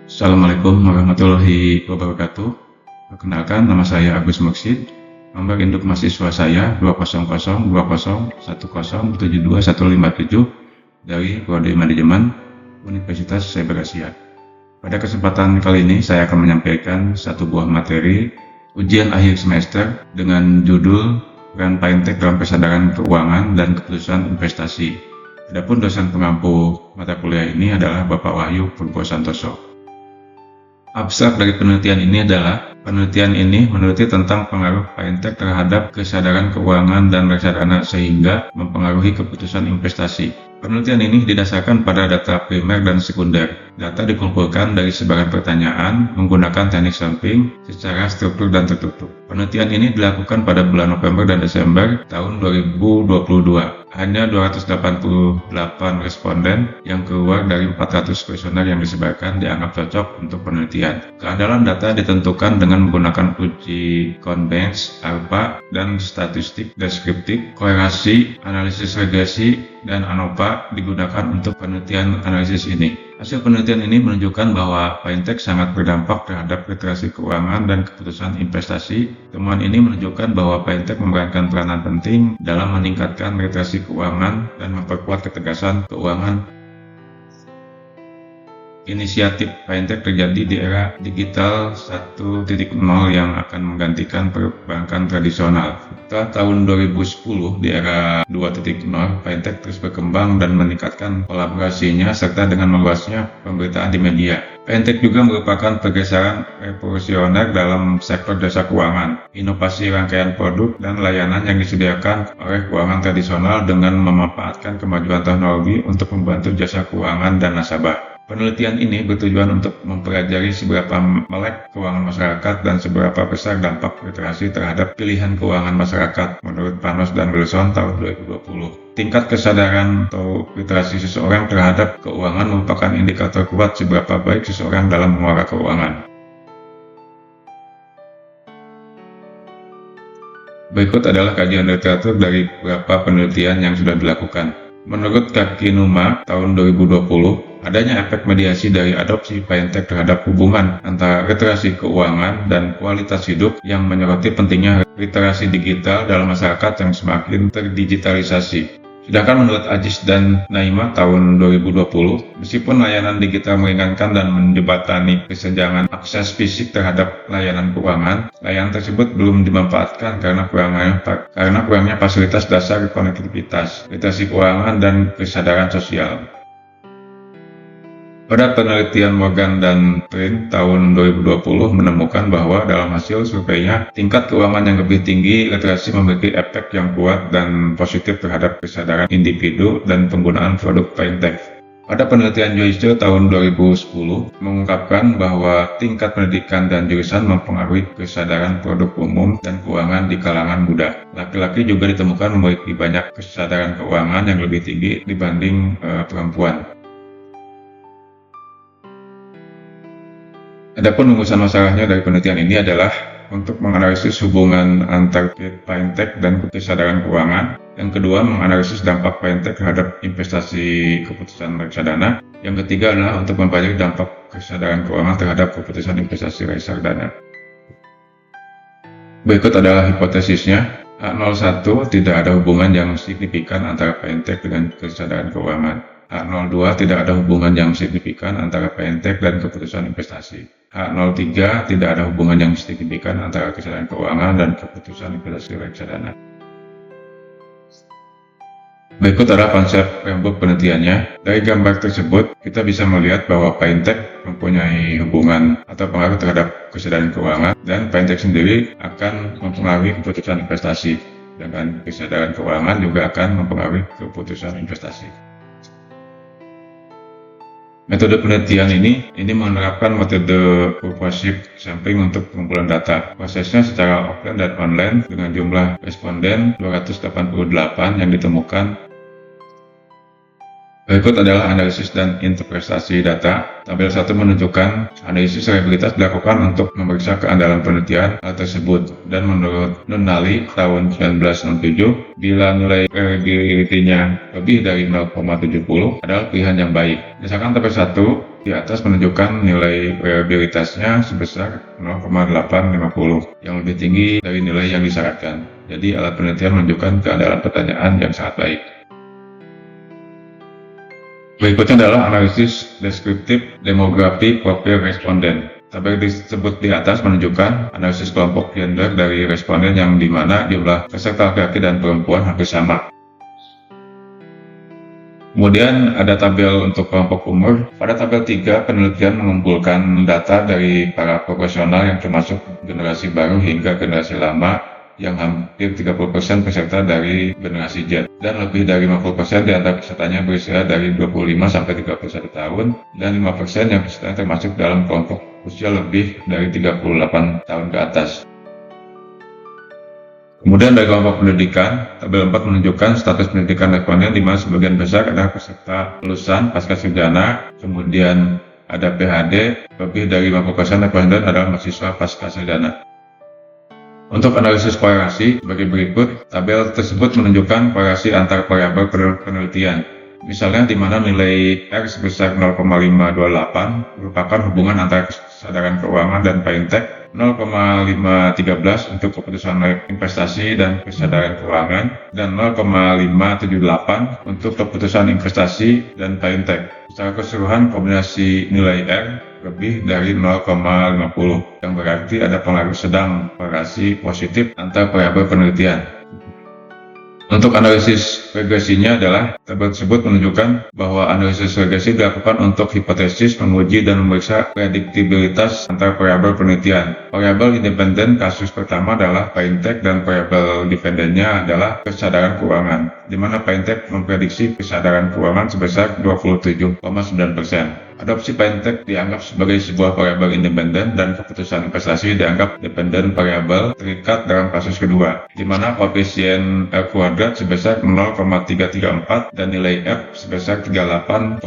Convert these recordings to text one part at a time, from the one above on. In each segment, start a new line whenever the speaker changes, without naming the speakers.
Assalamualaikum warahmatullahi wabarakatuh. Perkenalkan, nama saya Agus Mursyid. Nomor induk mahasiswa saya 200201072157157 dari Prodi Manajemen Universitas Cyber Asia. Pada kesempatan kali ini saya akan menyampaikan satu buah materi ujian akhir semester dengan judul Peran Fintech dalam Kesadaran Keuangan dan Keputusan Investasi. Adapun dosen pengampu mata kuliah ini adalah Bapak Wahyu Purbo Santoso. Abstrak dari penelitian ini adalah penelitian ini meneliti tentang pengaruh fintech terhadap kesadaran keuangan dan reksadana sehingga mempengaruhi keputusan investasi. Penelitian ini didasarkan pada data primer dan sekunder. Data dikumpulkan dari sebaran pertanyaan menggunakan teknik sampling secara struktur dan tertutup. Penelitian ini dilakukan pada bulan November dan Desember tahun 2022. Hanya 288 responden yang keluar dari 400 kuesioner yang disebarkan dianggap cocok untuk penelitian. Keandalan data ditentukan dengan menggunakan uji Conbench, ARPA, dan statistik deskriptif, korelasi, analisis regresi, dan ANOVA digunakan untuk penelitian analisis ini. Hasil penelitian ini menunjukkan bahwa fintech sangat berdampak terhadap literasi keuangan dan keputusan investasi. Temuan ini menunjukkan bahwa fintech memerankan peranan penting dalam meningkatkan literasi keuangan dan memperkuat ketegasan keuangan. Inisiatif fintech terjadi di era digital 1.0 yang akan menggantikan perbankan tradisional. Setelah tahun 2010, di era 2.0, fintech terus berkembang dan meningkatkan kolaborasinya serta dengan meluasnya pemberitaan di media. Fintech juga merupakan pergeseran revolusioner dalam sektor jasa keuangan, inovasi rangkaian produk dan layanan yang disediakan oleh keuangan tradisional dengan memanfaatkan kemajuan teknologi untuk membantu jasa keuangan dan nasabah. Penelitian ini bertujuan untuk mempelajari seberapa melek keuangan masyarakat dan seberapa besar dampak literasi terhadap pilihan keuangan masyarakat menurut Panos dan Wilson tahun 2020. Tingkat kesadaran atau literasi seseorang terhadap keuangan merupakan indikator kuat seberapa baik seseorang dalam mengelola keuangan. Berikut adalah kajian literatur dari beberapa penelitian yang sudah dilakukan. Menurut Kakinuma tahun 2020, adanya efek mediasi dari adopsi fintech terhadap hubungan antara literasi keuangan dan kualitas hidup yang menyoroti pentingnya literasi digital dalam masyarakat yang semakin terdigitalisasi. Sedangkan menurut Aziz dan Naima tahun 2020, meskipun layanan digital meringankan dan menjembatani kesenjangan akses fisik terhadap layanan keuangan, layanan tersebut belum dimanfaatkan karena kurangnya fasilitas dasar konektivitas, literasi keuangan, dan kesadaran sosial. Pada penelitian Morgan dan Trin tahun 2020 menemukan bahwa dalam hasil surveinya, tingkat keuangan yang lebih tinggi literasi memiliki efek yang kuat dan positif terhadap kesadaran individu dan penggunaan produk fintech. Pada penelitian Joyce tahun 2010 mengungkapkan bahwa tingkat pendidikan dan jurusan mempengaruhi kesadaran produk umum dan keuangan di kalangan muda. Laki-laki juga ditemukan memiliki banyak kesadaran keuangan yang lebih tinggi dibanding perempuan. Adapun rumusan masalahnya dari penelitian ini adalah untuk menganalisis hubungan antar fintech dan kesadaran keuangan. Yang kedua, menganalisis dampak fintech terhadap investasi keputusan reksadana. Yang ketiga adalah untuk mempelajari dampak kesadaran keuangan terhadap keputusan investasi reksadana. Berikut adalah hipotesisnya. A01 tidak ada hubungan yang signifikan antara fintech dengan kesadaran keuangan. A02 tidak ada hubungan yang signifikan antara fintech dan keputusan investasi. A03 tidak ada hubungan yang signifikan antara kesadaran keuangan dan keputusan investasi reksadana. Berikut adalah konsep framework penelitiannya. Dari gambar tersebut, kita bisa melihat bahwa fintech mempunyai hubungan atau pengaruh terhadap kesadaran keuangan, dan fintech sendiri akan mempengaruhi keputusan investasi, dengan kesadaran keuangan juga akan mempengaruhi keputusan investasi. Metode penelitian ini menerapkan metode purposive sampling untuk pengumpulan data. Prosesnya secara offline dan online dengan jumlah responden 288 yang ditemukan. Berikut adalah analisis dan interpretasi data. Tabel 1 menunjukkan analisis reliabilitas dilakukan untuk memeriksa keandalan penelitian hal tersebut. Dan menurut Nunnally tahun 1967, bila nilai reliability-nya lebih dari 0,70 adalah pilihan yang baik. Berdasarkan tabel 1, di atas menunjukkan nilai reliabilitasnya sebesar 0,850, yang lebih tinggi dari nilai yang disyaratkan. Jadi alat penelitian menunjukkan keandalan pertanyaan yang sangat baik. Berikutnya adalah analisis deskriptif demografi profil responden. Tabel disebut di atas menunjukkan analisis kelompok gender dari responden yang dimana jumlah peserta laki-laki dan perempuan hampir sama. Kemudian ada tabel untuk kelompok umur. Pada tabel 3, penelitian mengumpulkan data dari para profesional yang termasuk generasi baru hingga generasi lama yang hampir 30% peserta dari generasi Z, dan lebih dari 50% di antara pesertanya berusia dari 25 sampai 31 tahun, dan 5% yang pesertanya termasuk dalam kelompok usia lebih dari 38 tahun ke atas. Kemudian dari kelompok pendidikan, tabel 4 menunjukkan status pendidikan responden di mana sebagian besar adalah peserta lulusan pasca sarjana, kemudian ada PhD, lebih dari 50% responden adalah mahasiswa pasca sarjana. Untuk analisis korelasi sebagai berikut, tabel tersebut menunjukkan korelasi antar variabel penelitian. Misalnya di mana nilai R sebesar 0,528 merupakan hubungan antara kesadaran keuangan dan Fintech, 0,513 untuk keputusan investasi dan kesadaran keuangan, dan 0,578 untuk keputusan investasi dan Fintech. Secara keseluruhan, kombinasi nilai R lebih dari 0,50, yang berarti ada pengaruh sedang korelasi positif antar variabel penelitian. Untuk analisis regresinya adalah tabel tersebut menunjukkan bahwa analisis regresi dilakukan untuk hipotesis, menguji, dan memeriksa prediktibilitas antar variabel penelitian. Variabel independen kasus pertama adalah Fintech dan variabel dependennya adalah kesadaran keuangan, di mana Fintech memprediksi kesadaran keuangan sebesar 27,9%. Adopsi Fintech dianggap sebagai sebuah variabel independen dan keputusan investasi dianggap dependen variabel terikat dalam kasus kedua, di mana koefisien R kuadrat sebesar 0,334 dan nilai F sebesar 38,286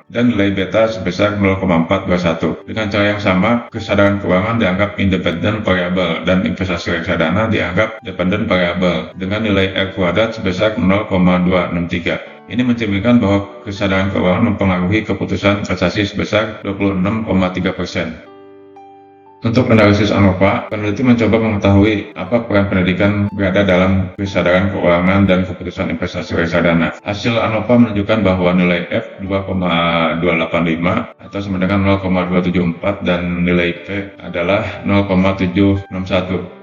dan nilai beta sebesar 0,421. Dengan cara yang sama, kesadaran keuangan dianggap independen variabel dan investasi reksadana dianggap dependen variabel dengan nilai R kuadrat sebesar 0,263. Ini mencerminkan bahwa kesadaran keuangan mempengaruhi keputusan investasi sebesar 26,3%. Untuk analisis ANOVA, peneliti mencoba mengetahui apa peran pendidikan berada dalam kesadaran keuangan dan keputusan investasi reksadana. Hasil ANOVA menunjukkan bahwa nilai F 2,285 atau sama dengan 0,274 dan nilai P adalah 0,761.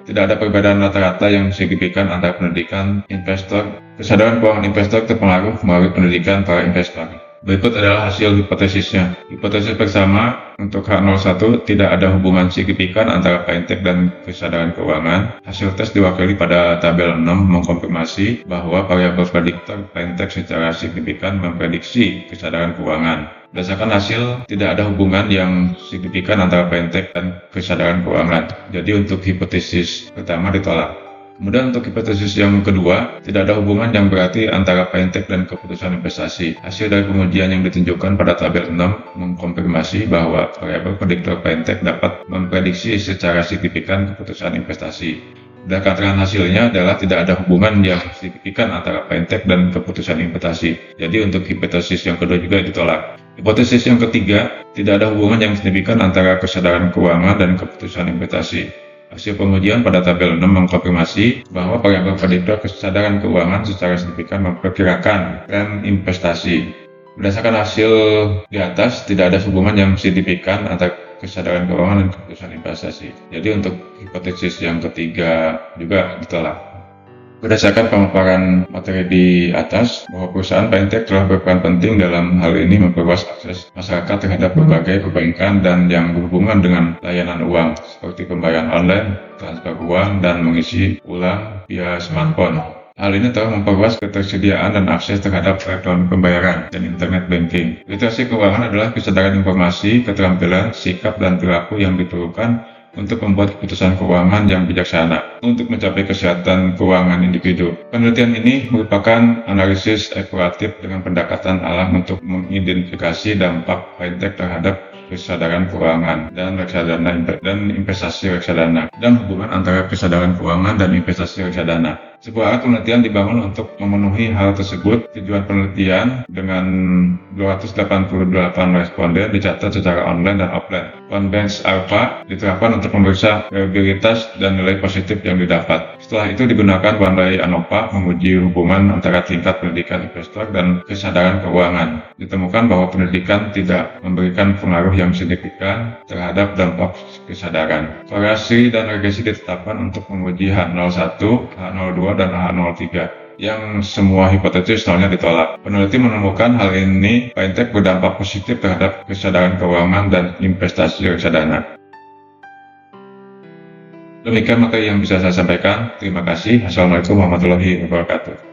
Tidak ada perbedaan rata-rata yang signifikan antara pendidikan investor. Kesadaran keuangan investor terpengaruh melalui pendidikan para investor. Berikut adalah hasil hipotesisnya. Hipotesis pertama, untuk H01 tidak ada hubungan signifikan antara Fintech dan kesadaran keuangan. Hasil tes diwakili pada tabel 6 mengkonfirmasi bahwa variabel prediktor Fintech secara signifikan memprediksi kesadaran keuangan. Berdasarkan hasil, tidak ada hubungan yang signifikan antara Fintech dan kesadaran keuangan. Jadi untuk hipotesis pertama ditolak. Kemudian untuk hipotesis yang kedua, tidak ada hubungan yang berarti antara Fintech dan keputusan investasi. Hasil dari pengujian yang ditunjukkan pada tabel 6 mengkonfirmasi bahwa variabel prediktor Fintech dapat memprediksi secara signifikan keputusan investasi. Berdasarkan hasilnya adalah tidak ada hubungan yang signifikan antara Fintech dan keputusan investasi. Jadi untuk hipotesis yang kedua juga ditolak. Hipotesis yang ketiga, tidak ada hubungan yang signifikan antara kesadaran keuangan dan keputusan investasi. Hasil pengujian pada tabel 6 mengkonfirmasi bahwa variabel prediktor kesadaran keuangan secara signifikan memperkirakan tren investasi. Berdasarkan hasil di atas, tidak ada hubungan yang signifikan antara kesadaran keuangan dan keputusan investasi. Jadi untuk hipotesis yang ketiga juga ditolak. Berdasarkan pemaparan materi di atas, bahwa perusahaan Fintech telah berperan penting dalam hal ini memperluas akses masyarakat terhadap berbagai perbankan dan yang berhubungan dengan layanan uang, seperti pembayaran online, transfer uang, dan mengisi ulang via smartphone. Hal ini telah memperluas ketersediaan dan akses terhadap elektronik pembayaran dan internet banking. Literasi keuangan adalah kesadaran informasi, keterampilan, sikap, dan perilaku yang diperlukan untuk membuat keputusan keuangan yang bijaksana untuk mencapai kesehatan keuangan individu. Penelitian ini merupakan analisis eksploratif dengan pendekatan alam untuk mengidentifikasi dampak Fintech terhadap kesadaran keuangan dan reksadana dan investasi reksadana dan hubungan antara kesadaran keuangan dan investasi reksadana. Sebuah alat penelitian dibangun untuk memenuhi hal tersebut. Tujuan penelitian dengan 288 responden dicatat secara online dan offline. Convergence alpha diterapkan untuk memeriksa reliabilitas dan nilai positif yang didapat. Setelah itu digunakan Bandai ANOVA menguji hubungan antara tingkat pendidikan investor dan kesadaran keuangan. Ditemukan bahwa pendidikan tidak memberikan pengaruh yang signifikan terhadap dampak kesadaran. Korelasi dan regresi ditetapkan untuk menguji H01, H02, dan H03 yang semua hipotesis nolnya ditolak. Peneliti menemukan hal ini fintech berdampak positif terhadap kesadaran keuangan dan investasi reksadana. Demikian materi yang bisa saya sampaikan. Terima kasih. Assalamualaikum warahmatullahi wabarakatuh.